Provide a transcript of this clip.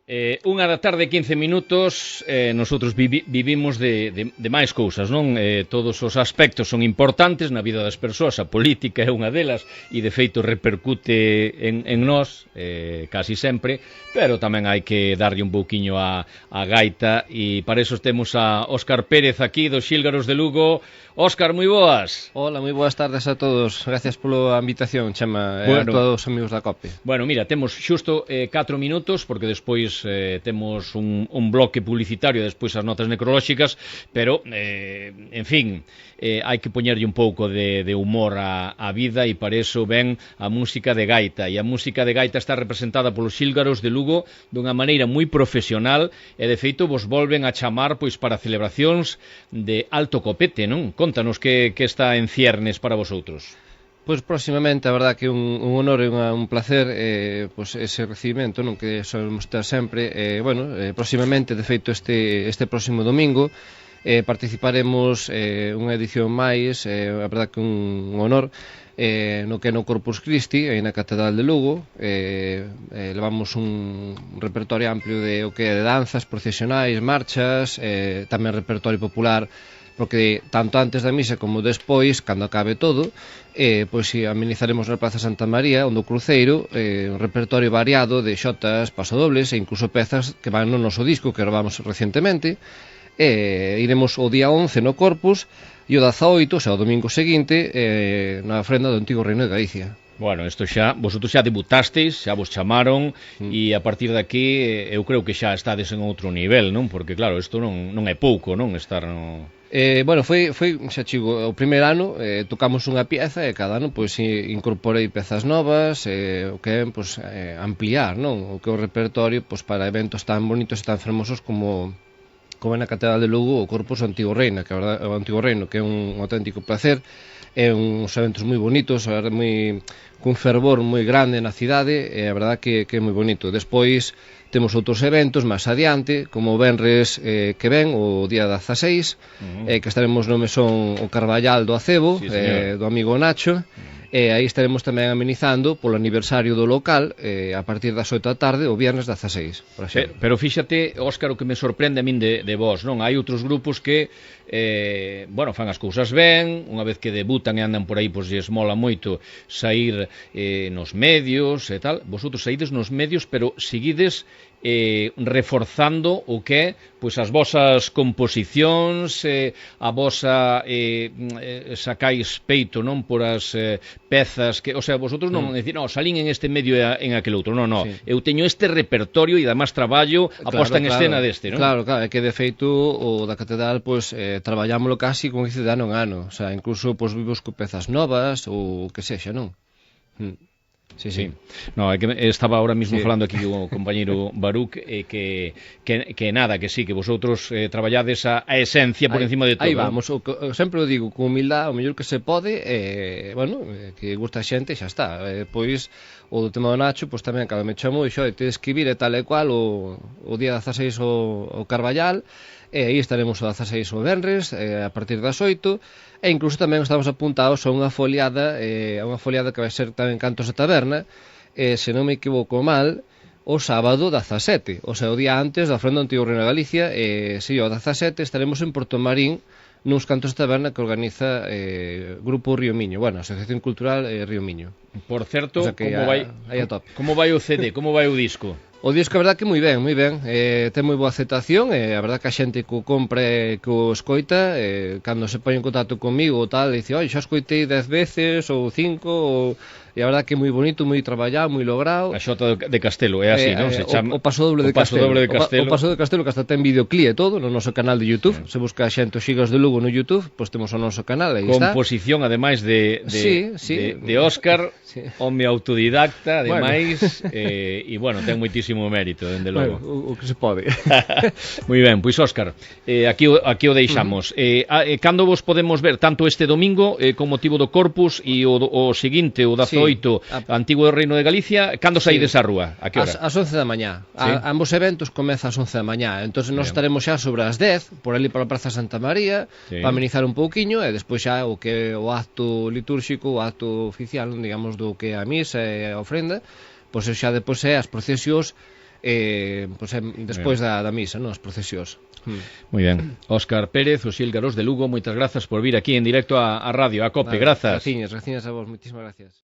Unha da tarde, 15 minutos, nosotros vivimos de máis cousas, non? Todos os aspectos son importantes na vida das persoas, a política é unha delas e de feito repercute en nós, casi sempre, pero tamén hai que darlle un pouquiño a gaita e para eso temos a Óscar Pérez aquí dos Xílgaros de Lugo. Óscar, moi boas. Hola, moi boas tardes a todos. Gracias pola invitación, Chema, a todos os amigos da COPE. Bueno, mira, temos xusto 4 minutos, porque despois temos un bloque publicitario, despois as notas necrolóxicas, pero, en fin, hai que poñerlle un pouco de humor á vida e para eso ven a música de gaita. E a música de gaita está representada polos Xílgaros de Lugo dunha maneira moi profesional e, de feito, vos volven a chamar pois para celebracións de alto copete, non? Contanos que está en ciernes para vosotros. Pois próximamente, a verdad que un honor e un placer pois ese recibimento, non, que solemos ter sempre. Próximamente, de feito, este próximo domingo participaremos unha edición máis, a verdad que un honor, no que no Corpus Christi, aí na Catedral de Lugo. Levamos un repertorio amplio de o que é de danzas, procesionais, marchas, tamén repertorio popular, porque tanto antes da misa como despois, cando acabe todo, pois amenizaremos na Praza Santa María, onde o cruceiro, un repertorio variado de xotas, pasodobles e incluso pezas que van no noso disco que grabamos recientemente. Iremos o día 11 no Corpus e o 18, o sea, o domingo seguinte, na ofrenda do Antigo Reino de Galicia. Bueno, isto xa, vosotros xa debutastes, xa vos chamaron e a partir de aquí eu creo que xa estades en outro nivel, non? Porque claro, isto non é pouco, non? Estar no... Foi, xa chigo, o primeiro ano tocamos unha pieza e cada ano pois incorporei pezas novas, o que é pois, ampliar, non? O que é o repertorio pois, para eventos tan bonitos e tan fermosos como na Catedral de Lugo o Corpus do Antigo Reino, que a verdade, o Antigo Reino, que é un auténtico placer, é uns eventos moi bonitos, a verdade, cun fervor moi grande na cidade, e a verdade que é moi bonito. Despois temos outros eventos máis adiante, como o venres que ven, o día 16, que estaremos no Mesón o Carballal do Acebo, sí, do amigo Nacho, e aí estaremos tamén amenizando polo aniversario do local a partir das 8 da tarde, o viernes 16. Pero fíxate, Óscar, o que me sorprende a min de vos, non? Hai outros grupos que fan as cousas ben, unha vez que debutan e andan por aí, pois lles mola moito sair nos medios e tal. Vosotros saídes nos medios, pero seguides reforzando o que é pois as vosas composicións, a vosa sacáis peito, non, por as pezas que, o sea, vosotros non decir, salín en este medio e en aquel outro, non, sí. Eu teño este repertorio e además traballo a posta en escena deste, non? Claro, é que de feito o da Catedral pois traballámoslo casi como dice de ano en ano, o sea, incluso pois vivos con pezas novas ou que sexa, non? Sí. No, é que estaba ahora mismo falando aquí o compañeiro Baruch que nada, que sí, que vosotros traballades a esencia por encima de todo. Aí vamos, sempre o digo, con humildade, o mellor que se pode, que gusta a xente, xa está. Pois o do tema do Nacho, pois tamén cando me chamou e te escribir e tal e cual o día 16 o Carballal, e aí estaremos o 16 o venres a partir das 8, e incluso tamén estamos apuntados a unha foliada que vai ser tamén Cantos de Taberna, se non me equivoco mal, o sábado 17, o sea, o día antes da ofrenda do Antigo Reino de Galicia, o 17 estaremos en Portomarín nuns Cantos de Taberna que organiza Grupo Río Miño, Asociación Cultural Río Miño. Por certo, o sea como vai o CD, como vai o disco? O disco, a verdad que moi ben, ten moi boa aceptación, a verdad que a xente que o compra e que o escoita, cando se pone en contacto comigo ou tal, dice, xa escoitei 10 veces ou 5, e a verdad que é moi bonito, moi traballado, moi logrado. A xota de Castelo, é así, non? Se chama o Pasodoble de Castelo. O Pasodoble de Castelo, que hasta ten videoclip e todo no noso canal de YouTube. Se busca a xente os Xílgaros de Lugo no YouTube, pois temos o noso canal, aí está. Composición, ademais de Óscar, home autodidacta, ademais, e ten moitísimo mérito, dende logo. O que se pode. Moi ben, pois Óscar, aquí o deixamos. Cando vos podemos ver tanto este domingo con motivo do Corpus e o seguinte, o 18, Antigo Reino de Galicia, cando saídes á rúa? A que hora? Ás 11 da mañá. Ambos eventos comeza ás 11 da mañá. Entón nós estaremos xa sobre as 10 por ali pola Praza Santa María, para amenizar un pouquiño, e despois xa o que é o acto litúrxico, o acto oficial, digamos, do que é a misa e a ofrenda, pois xa depois é as procesións despois da misa, non, as procesións. Moi ben. Óscar Pérez, os Xílgaros de Lugo, moitas grazas por vir aquí en directo a radio, a COPE, grazas. Graciñas a vos, moitísimas gracias.